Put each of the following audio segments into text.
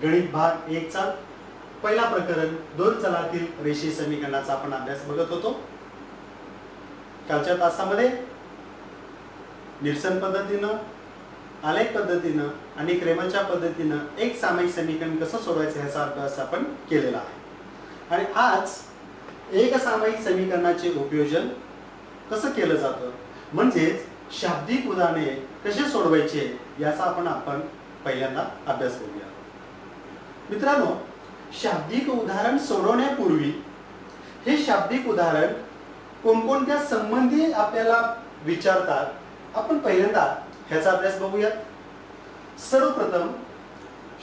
गणित भाग 1 चा पहिला प्रकरण दोन चलातील रेषीय समीकरणाचा आपण अभ्यास बघत होतो। कालच्या तासामध्ये निरसन पद्धतीनं, आलेख पद्धतीनं आणि क्रेमरच्या पद्धतीनं एक सामायिक समीकरण कसं सोडवायचं याचा अभ्यास आपण केलेला आहे। आणि आज एक सामायिक समीकरणाचे उपयोजन कसं केलं जातं म्हणजे शाब्दिक उदाहरणे कसे सोडवायचे याचा आपण पहिल्यांदा अभ्यास करूया। मित्रांनो, शाब्दिक उदाहरण सोडवण्यापूर्वी हे शाब्दिक उदाहरण कोणकोणत्या संबंधी आपल्याला विचारतात आपण पहिल्यांदा ह्याचा अभ्यास बघूयात। सर्वप्रथम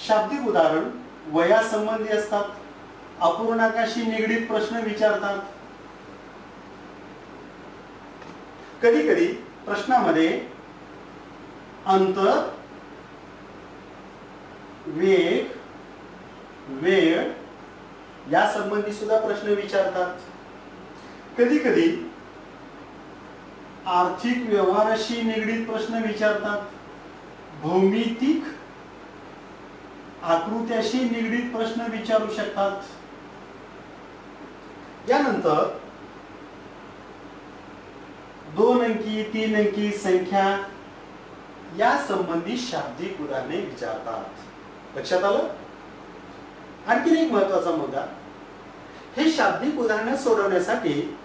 शाब्दिक उदाहरण वयासंबंधी असतात, अपूर्णांकाशी निगडीत प्रश्न विचारतात। कधी कधी प्रश्नामध्ये अंतर, वेग, वेळ या संबंधी सुद्धा प्रश्न विचारतात। कधी कधी आर्थिक व्यवहाराशी निगडीत प्रश्न विचारतात, भौमितिक आकृत्याशी निगडीत प्रश्न विचारू शकतात। यानंतर 2 अंकी 3 अंकी संख्या या संबंधी शाब्दिक उदाहरणे विचारतात। लक्षात आलं? आणखी एक महत्त्वाचा मुद्दा, हे शाब्दिक उदाहरणे सोडवण्यासाठी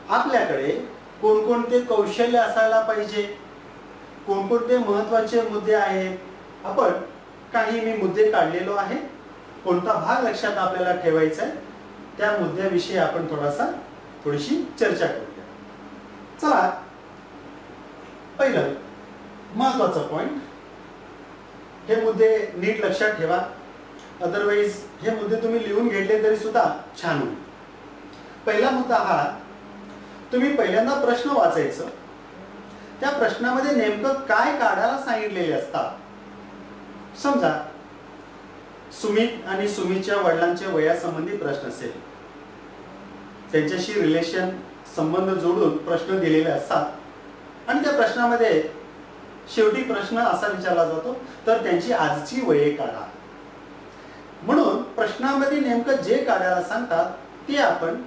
आपल्याकडे कोणकोणते कौशल्य असायला पाहिजे, कोणकोणते महत्त्वाचे मुद्दे आहेत। आपण काही मी मुद्दे काढलेलो आहे, कोणता भाग लक्षात आपल्याला ठेवायचा आहे त्या मुद्द्याविषयी आपण थोडीशी चर्चा करूया। चला, पहिलं महत्त्वाचा पॉइंट, हे मुद्दे नीट लक्षात ठेवा, अदरवाइज हे मुद्दे तुम्ही लिहून घेतले तरी सुद्धा छान होईल। पहिला मुद्दा हा, तुम्ही पहिल्यांदा प्रश्न वाचायचं, त्या प्रश्नामध्ये नेमकं काय काढायला सांगितलेले असतात। समजा सुमित आणि सुमीच्या वडिलांच्या वयासंबंधी प्रश्न असेल, त्यांच्याशी रिलेशन संबंध जोडून प्रश्न दिलेले असतात आणि त्या प्रश्नामध्ये शेवटी प्रश्न असा विचारला जातो तर त्यांची आजची वये काढा। म्हणून प्रश्नामध्ये नेमकं जे काढायला सांगतात ते आपण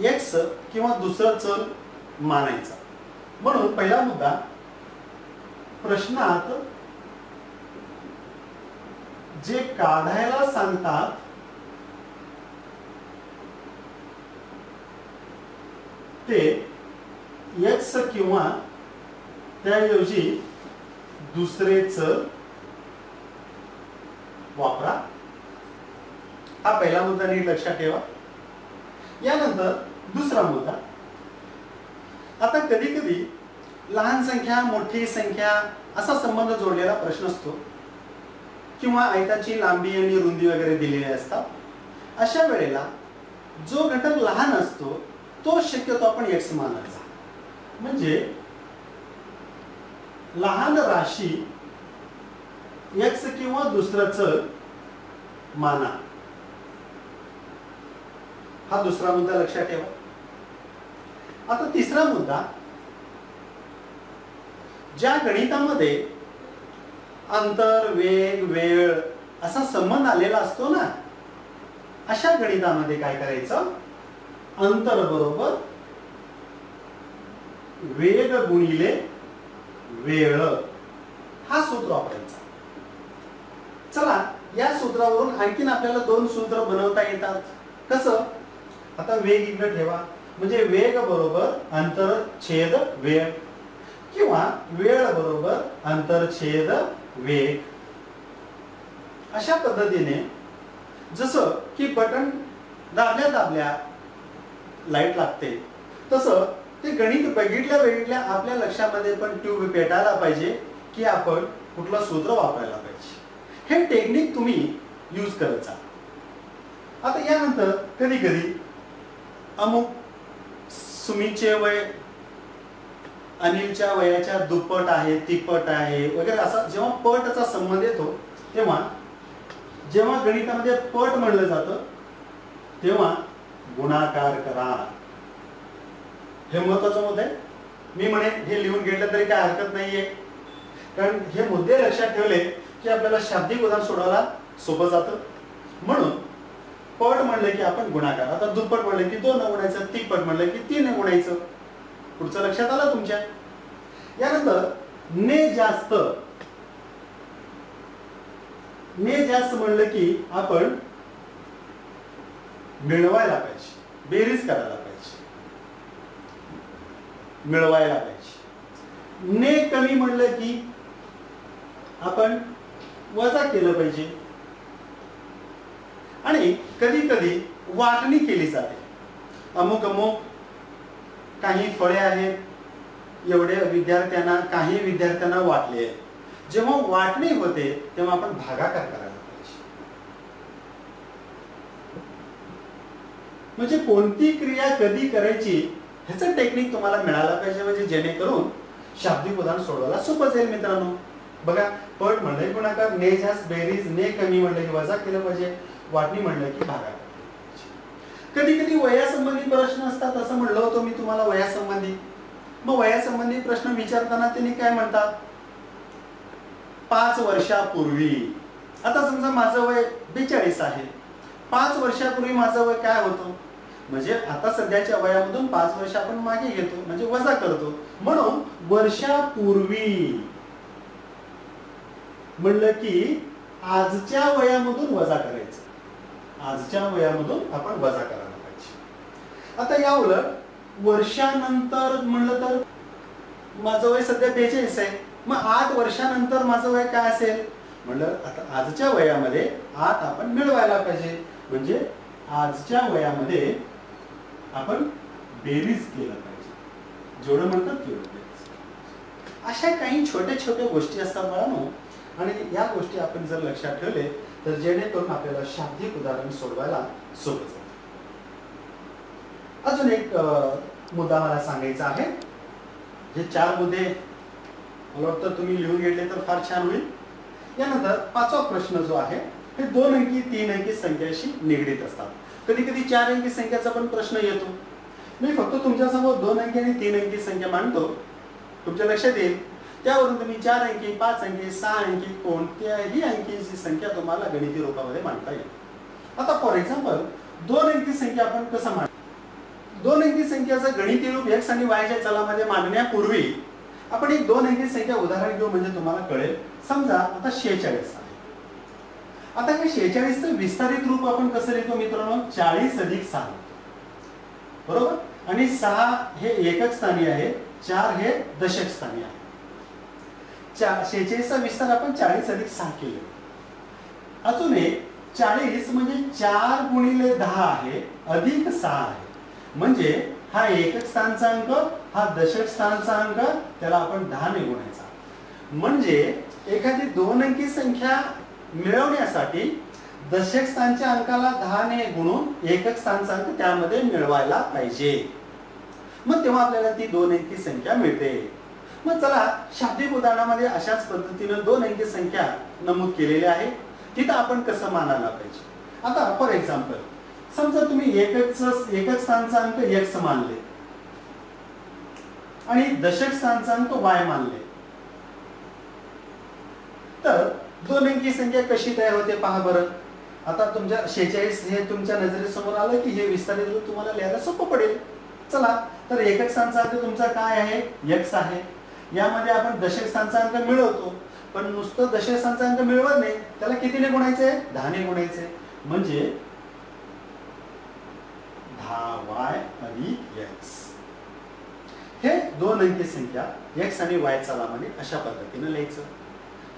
एक्स किंवा दुसरं चल मानायचं। म्हणून पहिला मुद्दा, प्रश्नात जे काढायला सांगतात ते एक्स किंवा त्याऐवजी दुसरे चल वापरा। हा पहिला मुद्दा नीट लक्षात ठेवा। यानंतर दुसरा मुद्दा, आता कधी कधी लहान संख्या मोठी संख्या असा संबंध जोडलेला प्रश्न असतो किंवा आयताची लांबी आणि रुंदी वगैरे दिलेली असतात। अशा वेळेला जो घटक लहान असतो तो शक्यतो आपण एक्स मानायचा। म्हणजे लहान राशी एक्स किंवा दुसरं चल माना। हा दुसरा मुद्दा लक्षात ठेवा। आता तिसरा मुद्दा, ज्या गणितामध्ये अंतर, वेग, वेळ असा संबंध आलेला असतो ना, अशा गणितामध्ये काय करायचं, अंतर बरोबर वेग गुणिले वेळ हा सूत्र वापरायचा। चला, या सूत्रावरून आणखीन आपल्याला दोन सूत्र बनवता येतात। कसं? आता वेग इकडे ठेवा, म्हणजे वेग बरोबर अंतर छेद वेळ किंवा वेळ बरोबर अंतर छेद वेग। अशा पद्धतीने जसं की बटन दाबल्या दाबल्या लाईट लागते, तसं ते गणित बघितल्या आपल्या लक्षामध्ये पण ट्यूब पेटायला पाहिजे की आपण कुठलं सूत्र वापरायला पाहिजे। हे टेक्निक तुम्ही यूज करत जा। आता यानंतर कधी कधी अमुक सुमीचे वय अनिलच्या वयाच्या दुप्पट आहे, तिप्पट आहे वगैरे असा जेव्हा पटचा संबंध येतो तेव्हा जेव्हा गणितामध्ये पट म्हणलं जातं तेव्हा गुणाकार करा। हे महत्त्वाचा मुद्दा आहे। मी म्हणेन हे लिहून घेतलं तरी काय हरकत नाहीये, कारण हे मुद्दे लक्षात ठेवले की आपल्याला शाब्दिक उदाहरण सोडवायला सोपं जातं. म्हणून पट म्हणलं की आपण गुणाकार. आता दुप्पट म्हणलं की 2 गुणायचं, तिप्पट म्हणलं की 3 गुणायचं. पुढचं लक्षात आलं तुमच्या. यानंतर ने जास्त म्हणलं की आपण मिळवायला पाहिजे, बेरीज करायला पाहिजे, मिळवायला पाहिजे. ने कमी म्हणलं की आपण वजा केलं पाहिजे. आणि कधी कधी वाटणी केली जाते. अमुक काही फळे आहेत, एवढे विद्यार्थ्यांना, काही विद्यार्थ्यांना वाटले. जेव्हा वाटणी होते तेव्हा आपण भागाकार करायला पाहिजे. म्हणजे कोणती क्रिया कधी करायची ह्याचं टेक्निक तुम्हाला मिळालं पाहिजे, म्हणजे जेणेकरून शाब्दिक उदाहरण सोडवायला सोपं जाईल मित्रांनो. बघा, पट म्हणलं गुणाकार, ने जास्त बेरीज, ने कमी म्हणलं की वजा केलं पाहिजे, वाटणी म्हणलं की भागाकार. कधी कधी वयासंबंधी प्रश्न असतात. असं म्हणलं होतं मी तुम्हाला वयासंबंधी. मग वयासंबंधी प्रश्न विचारताना त्यांनी काय म्हणतात, 5 वर्षापूर्वी. आता समजा माझं वय 42 आहे. 5 वर्षापूर्वी माझं वय काय होतं, म्हणजे आता सध्याच्या वयामधून 5 वर्ष आपण मागे घेतो, म्हणजे वजा करतो. म्हणून वर्षापूर्वी म्हणलं की आजच्या वयामधून वजा करायचं. आजच्या वयामधून आपण वजा करायला पाहिजे. आता या उलट वर्षानंतर म्हणलं तर माझं वय सध्या 42 आहे. मग 8 वर्षानंतर माझं वय काय असेल म्हणलं, आता आजच्या वयामध्ये 8 आपण मिळवायला पाहिजे. म्हणजे आजच्या वयामध्ये आपण बेरीज केलं पाहिजे, जेवढं म्हणतात तेवढं बेरीज. अशा काही छोट्या छोट्या गोष्टी असतात मुलांनो. आणि या गोष्टी आपण जर लक्षात ठेवले तर जेणेकरून आपल्याला शाब्दिक उदाहरण सोडवायला सोपं जातं. अजून एक मुद्दा मला सांगायचा आहे. हे 4 मुद्दे मला वाटतं तुम्ही लिहून घेतले तर फार छान होईल. यानंतर 5वा प्रश्न जो आहे हे 2 अंकी 3 अंकी संख्याशी निगडीत असतात. कधी कधी 4 अंकी संख्याचा पण प्रश्न येतो. मी फक्त तुमच्यासमोर 2 अंकी आणि 3 अंकी संख्या मांडतो, तुमच्या लक्षात येईल. त्यावरून तुम्ही 4 अंकी, 5 अंकी, 6 अंकी कोणत्याही अंकीची संख्या तुम्हाला गणिती रूपामध्ये मांडता येईल. आता फॉर एक्झाम्पल 2 अंकी संख्या आपण कसं मांड 2 अंकी संख्याचं गणिती रूप x आणि y च्या चलामध्ये मांडण्यापूर्वी आपण एक 2 अंकी संख्या उदाहरण घेऊ, म्हणजे तुम्हाला कळेल. समजा आता 46 आहे. आता हे 46चं विस्तारित रूप आपण कसं लिहितो मित्रांनो, 40 अधिक 6, बरोबर. आणि 6 हे एकक स्थानी आहे, 4 हे दशक स्थानी आहे. 46चा विस्तार आपण 40 अधिक 6 केले. अजून एक 40 म्हणजे 4 गुणिले 10 आहे अधिक 6 आहे. म्हणजे हा एकक स्थानचा अंक, हा दशक स्थानचा अंक, त्याला आपण 10 ने गुणायचा. म्हणजे एखादी 2 अंकी संख्या मिळवण्यासाठी दशक स्थानच्या अंकाला 10 ने गुणून एकक स्थानचा अंक त्यामध्ये मिळवायला पाहिजे. मग तेव्हा आपल्याला ती 2 अंकी संख्या मिळते. मग चला, शाब्दिक उदाहरणामध्ये अशाच पद्धतीने 2 अंकी संख्या नमूद केलेली आहे. तिथं आपण कसं मानायला पाहिजे. आता फॉर एक्झाम्पल समजा तुम्ही एकक स्थानचा अंक x मानले आणि दशक स्थानचा अंक y मानले, तर 2 अंकी संख्या कशी तयार होते पहा बरं. आता तुमच्या 46 हे तुमच्या नजरेसमोर आलं की हे विस्तारित रूप तुम्हाला लिहायला सोपं पडेल. चला, तर एकक स्थानचा अंक तुमचा काय आहे, x आहे. यामध्ये आपण दशक स्थानचा अंक मिळवतो, पण नुसतं दशक स्थानचा अंक मिळवत नाही, त्याला कितीने गुणायचे, 10 ने गुणायचे. म्हणजे 10y अधिक x. हे 2 अंकी संख्या x आणि y चलामध्ये अशा पद्धतीने लिहायचं.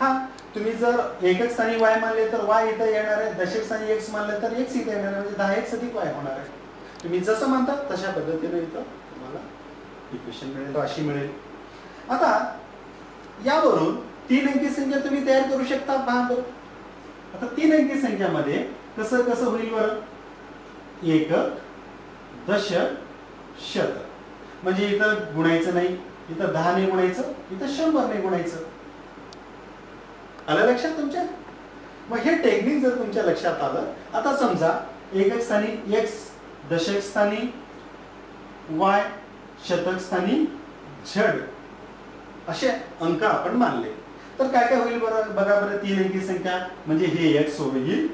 हा, तुम्ही जर एकक स्थानी y मानले तर y इथं येणार आहे, दशक स्थानी x मानले तर x इथे येणार आहे. म्हणजे 10x अधिक y होणार आहे. तुम्ही जसं म्हणता तशा पद्धतीने इथं तुम्हाला इक्वेशन मिळेल, राशी मिळेल. आता यावरून 3 अंकी संख्या तुम्ही तयार करू शकता. पहा बरं, आता 3 अंकी संख्यामध्ये कसं कसं होईल बरं, एकक, दशक, शतक. म्हणजे इथं गुणायचं नाही, इथं 10 ने गुणायचं, इथं 100 ने गुणायचं. आलं लक्षात तुमच्या. मग हे टेक्निक जर तुमच्या लक्षात आलं, आता समजा एकक स्थानी x, दशक स्थानी y, शतक स्थानी z असे अंक आपण मानले. तर काय काय होईल बरं बघा बरं. 3 अंकी संख्या म्हणजे हे x होईल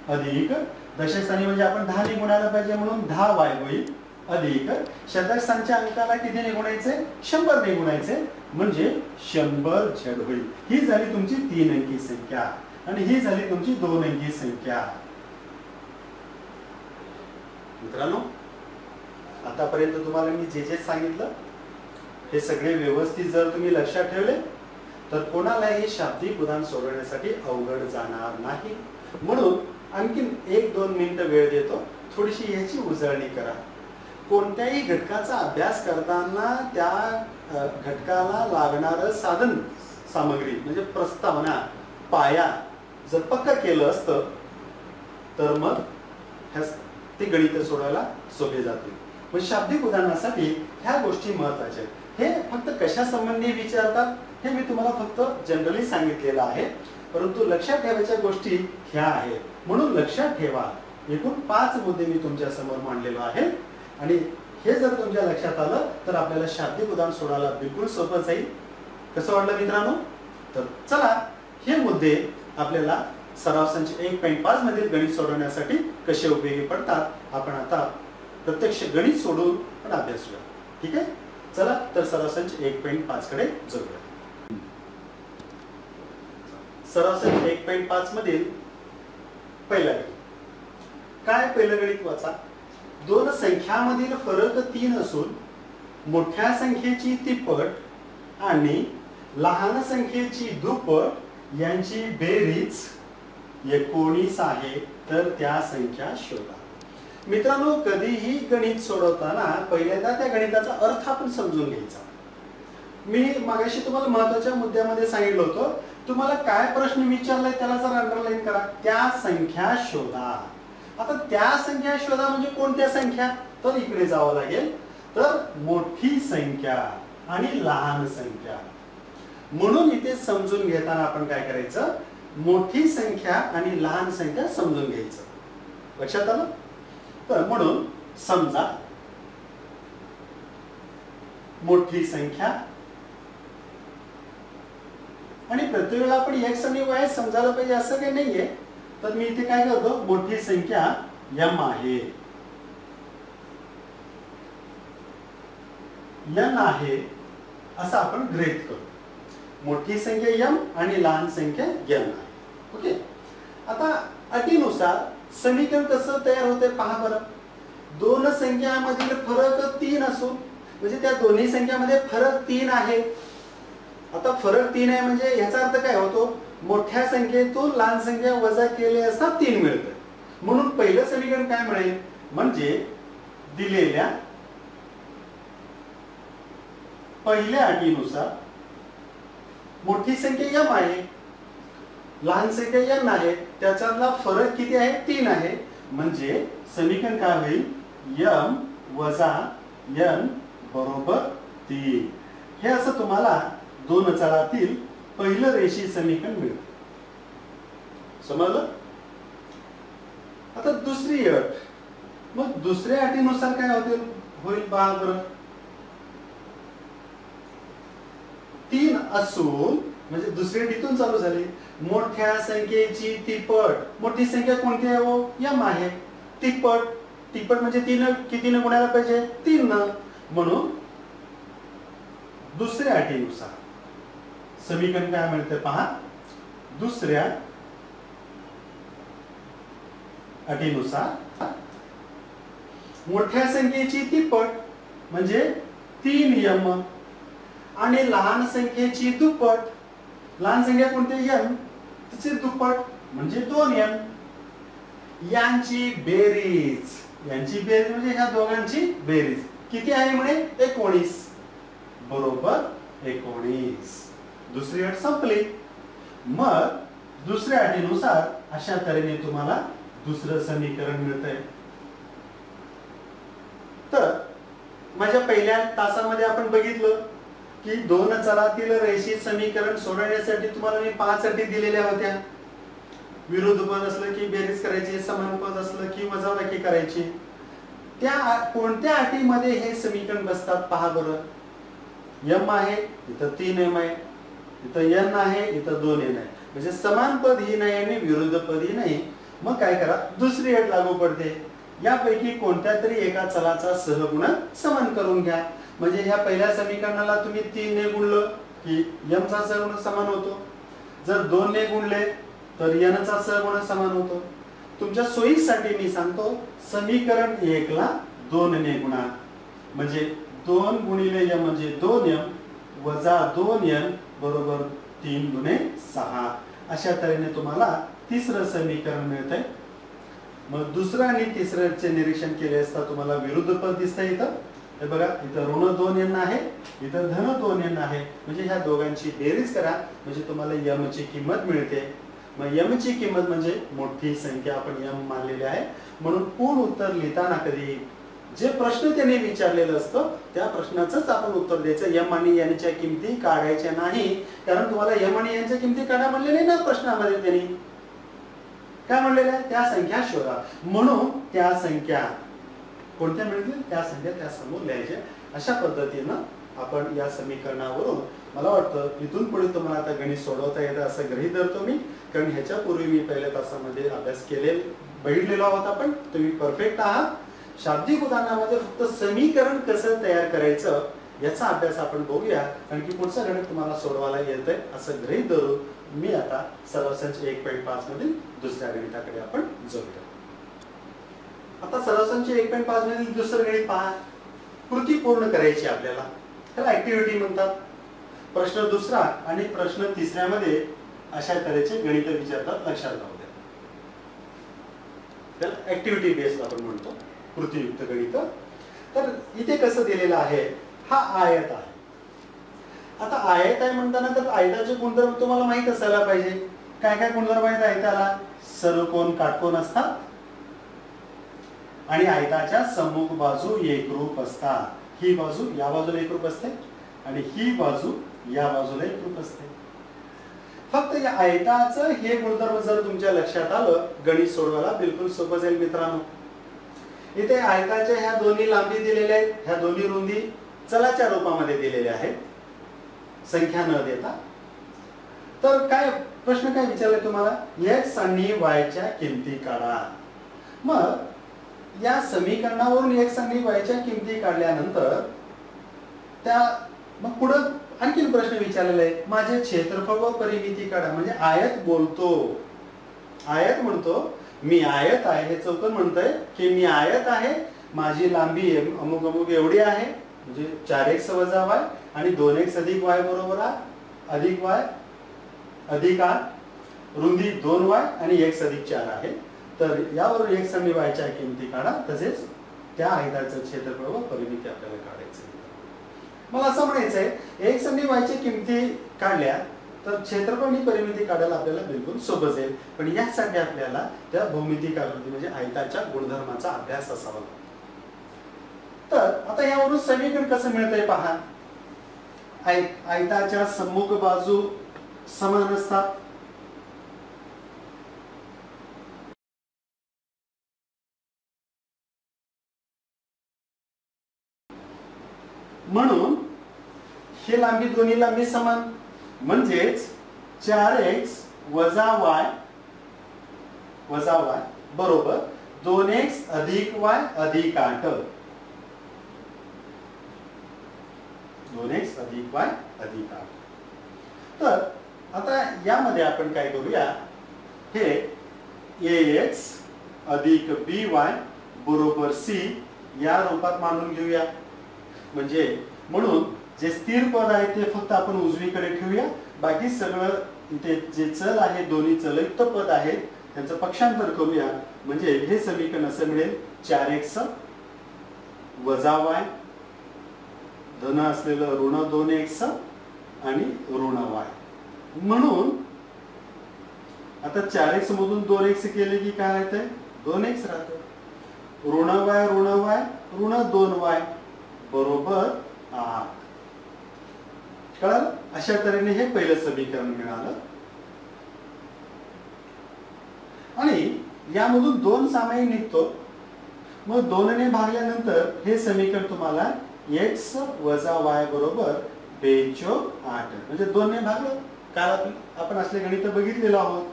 अधिक दशक स्थानी म्हणजे आपण 10 ने गुणायला पाहिजे म्हणून 10y होईल अधिक शतक स्थानच्या अंकाला कितीने गुणायचे 100 ने गुणायचे म्हणजे 100z होईल. ही झाली तुमची 3 अंकी संख्या आणि ही झाली तुमची 2 अंकी संख्या. मित्रांनो आतापर्यंत तुम्हाला मी जे जे सांगितलं हे सगळे व्यवस्थित जर तुम्ही लक्षात ठेवले तर कोणालाही शाब्दिक उदाहरण सोडवण्यासाठी अवघड जाणार नाही. म्हणून आणखीन 1-2 मिनिटं वेळ देतो. थोडीशी याची उजळणी करा. कोणत्याही घटकाचा अभ्यास करताना त्या घटकाला लागणारं साधन सामग्री म्हणजे प्रस्तावना पाया जर पक्का केलं असतं तर मग ते गणित सोडवायला सोपे जातील. पण शाब्दिक उदाहरणासाठी ह्या गोष्टी महत्त्वाच्या आहेत. हे फक्त कशा संबंधी विचारतात हे मी तुम्हाला फक्त जनरली सांगितलेलं आहे, परंतु लक्षात ठेवायच्या गोष्टी ह्या आहेत. म्हणून लक्षात ठेवा एकूण 5 मुद्दे मी तुमच्या समोर मांडलेलो आहे आणि हे जर तुमच्या लक्षात आलं तर आपल्याला शाब्दिक उदाहरण सोडवायला बिलकुल सोपं जाईल. कसं वाटलं मित्रांनो? तर चला हे मुद्दे आपल्याला सराव संच 1.5 मधील गणित सोडवण्यासाठी कसे उपयोगी पडतात आपण आता प्रत्यक्ष गणित सोडून पण अभ्यासूया. ठीक आहे, चला तर सराव संच 1.5 कडे जाऊया. सराव संच 1.5 मधील पहिला गणित काय? पहिलं गणित वाचा. दोन संख्यांमधील फरक 3 असून मोठ्या संख्येची तिप्पट आणि लहान संख्येची दुप्पट यांची बेरीज 19 आहे तर त्या संख्या शोधा. मित्रांनो कधीही गणित सोडवताना पहिल्यांदा त्या गणिताचा अर्थ आपण समजून घ्यायचा. मी मागाशी तुम्हाला महत्त्वाच्या मुद्द्यामध्ये सांगितलं होतं तुम्हाला काय प्रश्न विचारलाय त्याला जर अंडरलाईन करा. त्या संख्या शोधा. आता त्या संख्या शोधा म्हणजे कोणत्या संख्या? तर इकडे जावं लागेल. तर मोठी संख्या आणि लहान संख्या. म्हणून इथे समजून घेताना आपण काय करायचं? मोठी संख्या आणि लहान संख्या समजून घ्यायचं. लक्षात आलं? तर म्हणून समजा मोठी संख्या आणि प्रत्येक वेळेला आपण x आणि y समजायला पाहिजे असं काही नाहीये. तर मी इथे काय करतो? मोठी संख्या m आहे, n आहे असं आपण गृहीत करू. मोठी संख्या m आणि लहान संख्या n आहे. ओके. आता अटीनुसार समीकरण कसं तयार होते पहा बरं. दोन संख्यांमधील फरक 3 असून म्हणजे त्या दोन्ही संख्यांमध्ये फरक 3 आहे. आता फरक 3 आहे म्हणजे याचा अर्थ काय होतो? मोठ्या संख्येतून लहान संख्या वजा केले असता 3 मिळते. म्हणून पहिलं समीकरण काय मिळेल? म्हणजे दिलेल्या पहिल्या अटीनुसार मोठी संख्या m आहे, लहान संख्या n आहे, त्याच्यातला फरक किती आहे? 3 आहे. म्हणजे समीकरण काय होईल? m वजा n बरोबर 3. हे असं तुम्हाला दोन चलातील पहिलं रेषीय समीकरण मिळतं. समजलं? आता दुसरी अट. मग दुसऱ्या अटीनुसार काय होईल पहा बरं. 3 असून म्हणजे दुसरी अटीतून चालू झाली. मोठ्या संख्येची तिप्पट. मोठी संख्या कोणती आहे हो? m आहे. तिप्पट म्हणजे 3 कितीने गुणायला पाहिजे? 3 न. म्हणून दुसऱ्या अटीनुसार समीकरण काय मिळते पहा. दुसऱ्या अटीनुसार मोठ्या संख्येची तिप्पट म्हणजे 3m आणि लहान संख्येची दुप्पट. लहान संख्या कोणती? n. तिची दुप्पट म्हणजे 2n. यांची बेरीज म्हणजे ह्या दोघांची बेरीज किती आहे म्हणे? 19 बरोबर 19. दुसरी अट संपली. मग दुसऱ्या अटीनुसार अशा तऱ्हेने तुम्हाला दुसरं समीकरण मिळतंय. तर माझ्या पहिल्या तासामध्ये आपण बघितलं की दोन चलातील रेषीय समीकरण सोडवण्यासाठी तुम्हाला मी 5 अटी दिलेल्या होत्या. विरुद्ध पद असलं की बेरीज करायची, समान पद असलं की वजाबाकी करायची. त्या कोणत्या अटीमध्ये हे समीकरण बसतात पहा बरं. m आहे इथं 3m आहे, इथं n आहे, इथं 2n आहे, म्हणजे समान पद ही नाही आणि विरुद्ध पद ही नाही. मग काय करा, दुसरी अट लागू पडते. यापैकी कोणत्या तरी एका चलाचा सहगुणक समान करून घ्या. म्हणजे ह्या पहिल्या समीकरणाला तुम्ही 3 ने गुणलं की m चा सहगुणक समान होतो. जर 2 ने गुणले तर n चा सहगुणक समान होतो. तुमच्या सोयीसाठी मी सांगतो, समीकरण 1 ला 2 ने गुणा, म्हणजे 2 गुणिले m म्हणजे 2m वजा 2n बरोबर 3 गुणे 6. अशा तऱ्हेने तुम्हाला तिसरं समीकरण मिळतंय. मग दुसरं आणि तिसऱ्याचे निरीक्षण केले असता तुम्हाला विरुद्ध पद दिसतंय. इथं हे बघा, इथं ऋण 2n आहे, इथं धन 2n आहे, म्हणजे ह्या दोघांची बेरीज करा म्हणजे तुम्हाला m ची किंमत मिळते. मग m ची किंमत म्हणजे मोठी संख्या आपण m मानलेली आहे, म्हणून पूर्ण उत्तर लिहिताना कधी जे प्रश्न त्यांनी विचारलेलं असतं त्या प्रश्नाचंच आपण उत्तर द्यायचं. m आणि n च्या किमती काढायच्या नाही, कारण तुम्हाला m आणि n च्या किमती काढा म्हणलेले ना प्रश्नामध्ये. त्यांनी काय म्हणलेलं आहे, त्या संख्या शोधा. म्हणून त्या संख्या कोणत्या मिळतील त्या संख्या त्या समोर लिहायच्या. अशा पद्धतीनं आपण या समीकरणावरून मला वाटतं इथून पुढे तुम्हाला आता गणित सोडवता येतं असं गृहीत धरतो मी, कारण ह्याच्यापूर्वी मी पहिल्या तासामध्ये अभ्यास बघितलेला होता. पण तुम्ही परफेक्ट आहात. शाब्दिक उदाहरणामध्ये फक्त समीकरण कसं तयार करायचं याचा अभ्यास आपण बघूया, कारण की पुढचा गणित तुम्हाला सोडवायला येतंय असं गृहीत धरून मी आता सरळ संच 1.5 मधील दुसऱ्या गणिताकडे आपण जाऊया. आता सरळ संच 1.5 मधील दुसरं गणित पहा. कृती पूर्ण करायची आपल्याला, त्याला ऍक्टिव्हिटी म्हणतात. प्रश्न दुसरा आणि प्रश्न तिसऱ्यामध्ये अशा तऱ्हेचे गणित विचारतात, लक्षात राहू द्या. त्याला ऍक्टिव्हिटी बेस्ड आपण म्हणतो, कृतीयुक्त गणित. तर इथे कसं दिलेलं आहे, हा आयत आहे. आता आयत आहे म्हणताना तर आयताचे गुणधर्म तुम्हाला माहित असायला पाहिजे. काय काय गुणधर्म आहेत आयताला? सर्व कोण काटकोन असतात आणि आयताच्या सम्मुख बाजू एकरूप असतात. ही बाजू या बाजूला एकरूप असते आणि ही बाजू या बाजूला एकरूप असते. फक्त या आयताचं हे गुणधर्म जर तुमच्या लक्षात आलं, गणित सोडवायला बिलकुल सोपं जाईल मित्रांनो. इथे आयताच्या ह्या दोन्ही लांबी दिलेल्या आहेत, ह्या दोन्ही रुंदी चलाच्या रूपामध्ये दिलेल्या आहेत, संख्या न देता. तर काय प्रश्न काय विचारले तुम्हाला, x आणि y च्या किमती काढा. मग या समीकरणावरून x आणि y च्या किमती काढल्यानंतर त्या मग पुढे आणखीन प्रश्न विचारलेला आहे, माझे क्षेत्रफळ व परिमिती काढा. म्हणजे आयत बोलतो, आयत म्हणतो मी आयत आहे, हे चौकोन म्हणतंय की मी आयत आहे, माझी लांबी अमुक अमुक एवढी आहे, म्हणजे 4x वजा y आणि 2x अधिक y बरोबर अधिक y अधिक 8, रुंदी 2y आणि x अधिक 4 आहे. तर यावरून x आणि y च्या किमती काढा, तसेच त्या आयताचं क्षेत्रफळ व परिमिती आपल्याला काढायचं. मला असं म्हणायचंय, x आणि y च्या किमती काढल्या तर क्षेत्रफळ आणि परिमिती काढायला आपल्याला बिलकुल सोपं जाईल. पण यासाठी आपल्याला त्या भौमितिक आकृती म्हणजे आयताच्या गुणधर्माचा अभ्यास असावा. तर आता यावरून समीकरण कसं मिळतंय पहा. आयताच्या सम्मुख बाजू समान असतात, म्हणून ही लांबी दोन्ही लांबी समान, म्हणजेच 4x वजा y बरोबर 2x अधिक y अधिक 8. 2x अधिक y अधिक 8. तर आता यामध्ये आपण काय करूया, हे ax अधिक by बरोबर c या रूपात मांडून घेऊया. म्हणजे म्हणून जे स्थिर पद आहे ते फक्त आपण उजवीकडे ठेवूया, बाकी सगळं इथे जे चल आहे दोन्ही चलयुक्त पद आहेत त्यांचं पक्षांतर करूया. म्हणजे हे समीकरण असं मिळेल, 4x वजा y धन असलेलं ऋण 2x आणि ऋण y. म्हणून आता 4x मधून 2x केले की काय राहतंय, 2x राहतं. ऋण y ऋण 2y बरोबर 8. कळलं? अशा तऱ्हेने हे पहिलं समीकरण मिळालं. आणि यामधून 2 सामाई निघतो, मग 2 ने भागल्यानंतर हे समीकरण तुम्हाला x वजा y बरोबर 2 8, म्हणजे 2 ने भागलं काल आपण असले गणित बघितलेलो आहोत.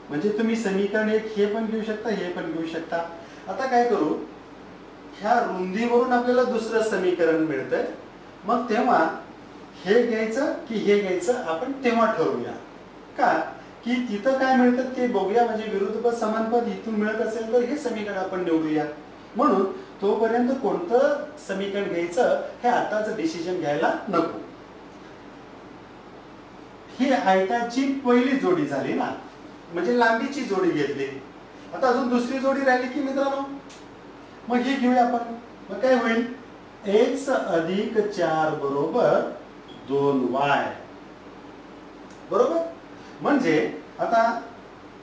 म्हणजे तुम्ही समीकरण एक हे पण घेऊ शकता, हे पण घेऊ शकता. आता काय करू, ह्या रुंदीवरून आपल्याला दुसरं समीकरण मिळतंय. मग तेव्हा हे घ्यायचं की हे घ्यायचं आपण तेव्हा ठरवूया. का की तिथं काय मिळतं ते बघूया. म्हणजे विरुद्ध पद समान पद इथून मिळत असेल तर हे समीकरण आपण निवडूया. म्हणून तोपर्यंत कोणतं समीकरण घ्यायचं हे आताच डिसिजन घ्यायला नको. ही आयताची पहिली जोडी झाली ना, म्हणजे लांबीची जोडी घेतली. आता अजून दुसरी जोडी राहिली की मित्रांनो, मग हे घेऊया आपण. मग काय होईल, x अधिक 4 बरोबर 2y बरोबर. म्हणजे आता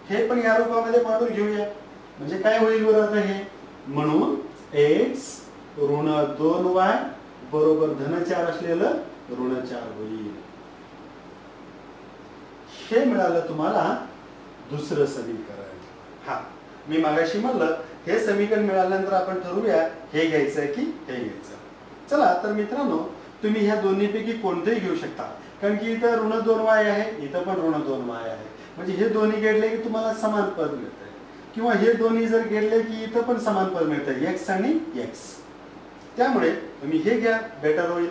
हे पण या रूपामध्ये मांडून घेऊया. म्हणजे काय होईल बरं आता हे, म्हणून x ऋण 2y बरोबर धन 4 असलेलं ऋण 4 होईल. हे मिळालं तुम्हाला दुसरं समीकरण. हा, मी मागाशी म्हणलं हे समीकरण मिळाल्यानंतर आपण ठरवूया हे घ्यायचं की हे घ्यायचं. चला तर मित्रांनो, तुम्ही ह्या दोन्हीपैकी कोणतेही घेऊ शकता. कारण की इथं ऋण 2y आहे, इथं पण ऋण 2y आहे. म्हणजे हे दोन्ही गेले की तुम्हाला समान पद मिळतंय. किंवा हे दोन्ही जर गेले की इथं पण समान पद मिळतंय, x आणि x. त्यामुळे तुम्ही हे घ्या, बेटर होईल.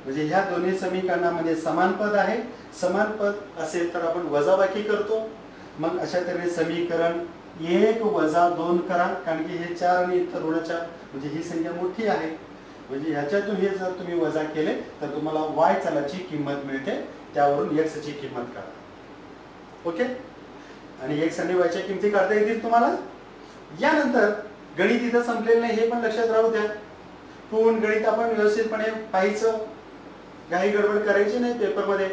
म्हणजे ह्या दोन्ही समीकरणामध्ये समान पद आहे. समान पद असेल तर आपण वजाबाकी करतो. मग अशा तऱ्हेने समीकरण 1 वजा 2 करा. कारण की हे 4 आणि इथं ऋण 4 म्हणजे ही संख्या मोठी आहे. म्हणजे ह्याच्यातून हे जर तुम्ही वजा केले तर तुम्हाला y चलाची किंमत मिळते. त्यावरून x ची किंमत काढा. ओके. आणि x आणि y च्या किमती काढता येतील तुम्हाला. यानंतर गणित इथं संपलेलं नाही हे पण लक्षात राहू द्या. पूर्ण गणित आपण व्यवस्थितपणे पाहायचं, काही गडबड करायची नाही पेपरमध्ये.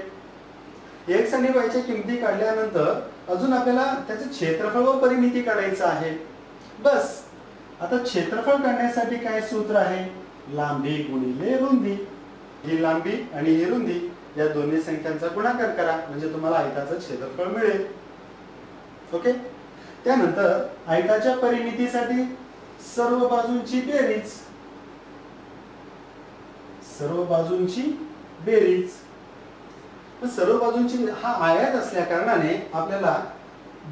x आणि y च्या किमती काढल्यानंतर अजून आपल्याला त्याचं क्षेत्रफळ व परिमिती काढायचं आहे. बस. आता क्षेत्रफळ काढण्यासाठी काय सूत्र आहे, लांबी गुणिले रुंदी. ही लांबी आणि ही रुंदी या दोन्ही संख्यांचा गुणाकार करा म्हणजे तुम्हाला आयताचं क्षेत्रफळ मिळेल. ओके. त्यानंतर आयताच्या परिमितीसाठी सर्व बाजूंची बेरीज, सर्व बाजूंची बेरीज. सर्व बाजूंची, हा आयत असल्या कारणाने आपल्याला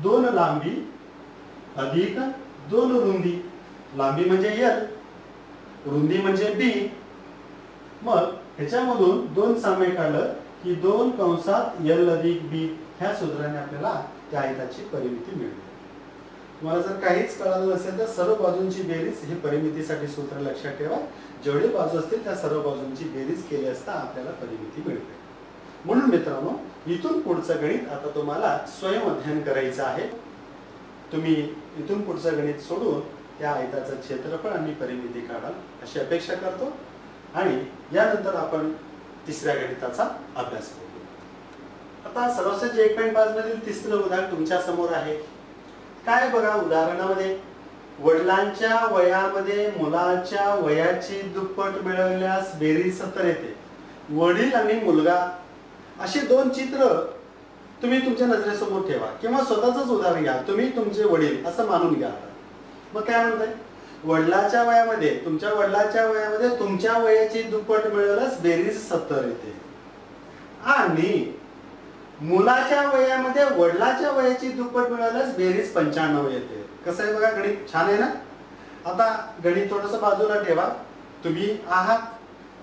2 लांबी अधिक 2 रुंदी. लांबी म्हणजे l, रुंदी म्हणजे b. मग ह्याच्यामधून 2 साम्य काढलं की 2 कंसात l अधिक b ह्या सूत्राने आपल्याला त्या आयताची परिमिती मिळते. तुम्हाला जर काहीच कळालं नसेल तर सर्व बाजूंची बेरीज हे परिमितीसाठी सूत्र लक्षात ठेवा. जेवढे बाजू असतील त्या सर्व बाजूंची बेरीज केली असता आपल्याला परिमिती मिळते. म्हणून मित्रांनो, इथून पुढचं गणित आता तुम्हाला स्वयं अध्ययन करायचं आहे. तुम्ही इथून पुढचं गणित सोडून त्या आयताचं क्षेत्रफळ आणि परिमिती काढाल अशी अपेक्षा करतो. आणि यानंतर आपण तिसऱ्या गणिताचा अभ्यास करू. आता सर्वसाधारण 1.5 मधील तिसरं उदाहरण तुमच्या समोर आहे. काय बघा, उदाहरणामध्ये वडिलांच्या वयामध्ये मुलाच्या वयाची दुप्पट मिळवल्यास बेरीज 70 येते. वडील आणि मुलगा अशी 2 चित्र तुम्ही तुमच्या नजरेसमोर ठेवा किंवा स्वतःच उदाहरण घ्या. तुम्ही तुमचे वडील असं मानून घ्या. मग काय म्हणताय, वडिलाच्या वयामध्ये, तुमच्या वडिलाच्या वयामध्ये तुमच्या वयाची दुप्पट मिळवल्यास बेरीज 70 येते. आणि मुलाच्या वयामध्ये वडिलाच्या वयाची दुप्पट मिळवल्यास बेरीज 95 येते. कसं आहे बघा, गणित छान आहे ना. आता गणित थोडंसं बाजूला ठेवा. तुम्ही आहात,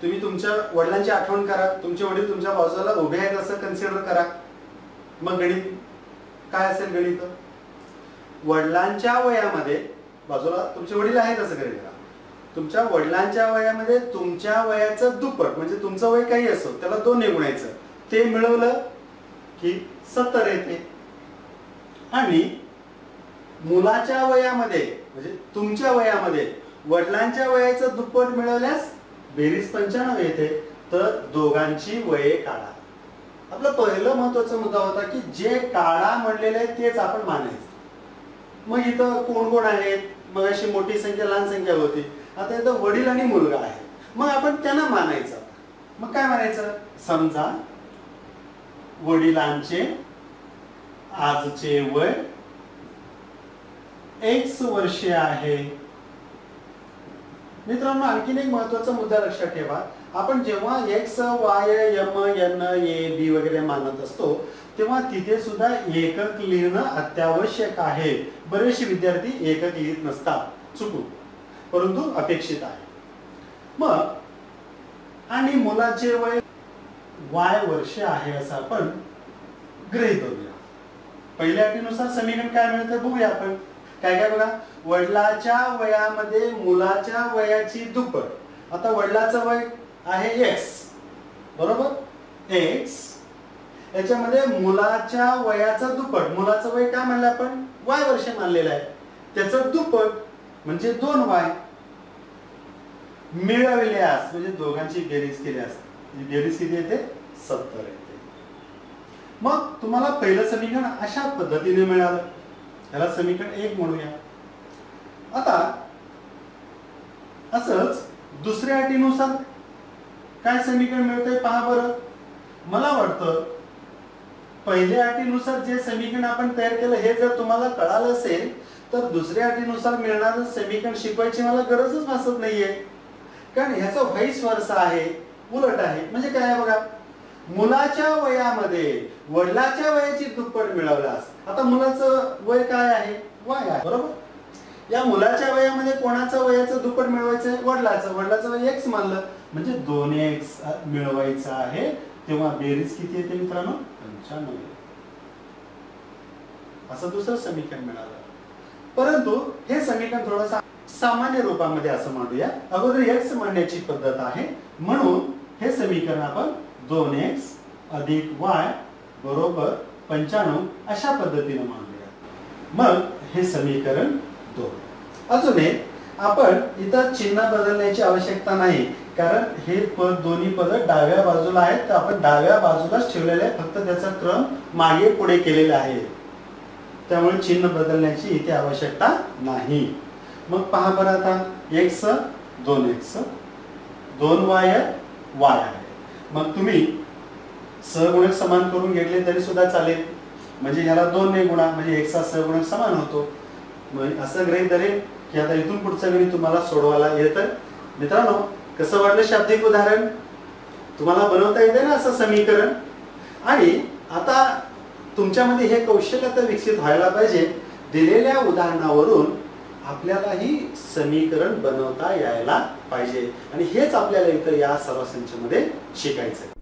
तुम्ही तुमच्या वडिलांची आठवण करा. तुमचे वडील तुमच्या बाजूला उभे आहेत असं कन्सिडर करा. मग गणित काय असेल, गणित वडिलांच्या वयामध्ये, बाजूला तुमचे वडील आहेत असं करा. तुमच्या वडिलांच्या वयामध्ये तुमच्या वयाचं दुप्पट म्हणजे तुमचं वय काही असो त्याला 2 ने गुणायचं. ते मिळवलं की 70 येते. आणि मुलाच्या वयामध्ये म्हणजे तुमच्या वयामध्ये वडिलांच्या वयाचं दुप्पट मिळवल्यास बेरीज 95 येते. तर दोघांची वये काढा. आपला पहिला महत्वाचा मुद्दा होता की जे काढा म्हणलेले आहे तेच आपण मानायचं. मग इथं कोण कोण आहेत, मग अशी मोठी संख्या लहान संख्या होती. आता इथं वडील आणि मुलगा आहे, मग आपण त्यांना मानायचं. मग काय म्हणायचं, समजा वडिलांचे आजचे वय x वर्षे आहे मित्रांनो, आणखीन एक महत्त्वाचा मुद्दा लक्षात ठेवा. आपण जेव्हा x, y, m, n, a, b वगैरे मानत असतो तेव्हा तिथे सुद्धा एकक लिहिणं अत्यावश्यक आहे. बरेचसे विद्यार्थी एकक लिहित नसतात चुकून, परंतु अपेक्षित आहे. मग आणि मुलाचे वय y वर्ष आहे असं आपण गृहीत धरूया. पहिल्या अटीनुसार समीकरण काय मिळतं बघूया आपण. काय काय बघा, वडिलाच्या वयामध्ये मुलाच्या वयाची दुप्पट. आता वडिलाचं वय आहे x, बरोबर, x. याच्यामध्ये मुलाच्या वयाचा दुप्पट, मुलाचं वय काय म्हणलं आपण, y वर्ष मानलेलं आहे, त्याचं दुप्पट म्हणजे 2y मिळवल्यास, म्हणजे दोघांची बेरीज केल्यास बेरीज किती येते, 70 येते. मग तुम्हाला पहिलं समीकरण अशा पद्धतीने मिळालं, याला समीकरण 1 म्हणूया. आता असंच दुसऱ्या अटीनुसार काय समीकरण मिळतंय पहा बरं. मला वाटतं पहिल्या अटीनुसार जे समीकरण आपण तयार केलं हे जर तुम्हाला कळालं असेल तर दुसऱ्या अटीनुसार मिळणारं समीकरण शिकवायची मला गरजच भासत नाहीये, कारण ह्याचा व्हाईस वर्सा आहे, उलट आहे. म्हणजे काय आहे बघा, मुलाच्या वयामध्ये वडिलाच्या वयाची दुप्पट मिळवल्यास, आता मुलाचं वय काय आहे, y आहे, बरोबर. या मुलाच्या वयामध्ये कोणाचं वयाचं दुप्पट मिळवायचं आहे, वडिलाचं. वडिलाचं वय x मानलं म्हणजे 2x मिळवायचं आहे. तेव्हा बेरीज किती येते मित्रांनो, 95. असं दुसरं समीकरण मिळालं. परंतु हे समीकरण थोडंसं सामान्य रूपामध्ये असं मांडूया. अगोदर x मांडण्याची पद्धत आहे, म्हणून हे समीकरण आपण 2x अधिक y बरोबर 95 अशा पद्धतीने मांडूया. मग हे समीकरण 2. अजून एक, आपण इथं चिन्ह बदलण्याची आवश्यकता नाही, कारण हे पद दोन्ही पद डाव्या बाजूला आहेत, तर आपण डाव्या बाजूलाच ठेवलेले आहे, फक्त त्याचा क्रम मागे पुढे केलेला आहे, त्यामुळे चिन्ह बदलण्याची इथे आवश्यकता नाही. मग पहा बरं, आता x 2x 2y y आहे. मग तुम्ही सहगुणक समान करून घेतले तरी सुद्धा चालेल, म्हणजे ह्याला 2 ने गुणा म्हणजे x चा सहगुणक समान होतो. मग असं गृहीत धरेल की आता इथून पुढचं गणित तुम्हाला सोडवायला येतं. मित्रांनो, कसं वाटलं शाब्दिक उदाहरण, तुम्हाला बनवता येते ना असं समीकरण. आणि आता तुमच्यामध्ये हे कौशल्य तर विकसित व्हायला पाहिजे, दिलेल्या उदाहरणावरून आपल्यालाही समीकरण बनवता यायला पाहिजे. आणि हेच आपल्याला इथं या सर्व संचामध्ये शिकायचं.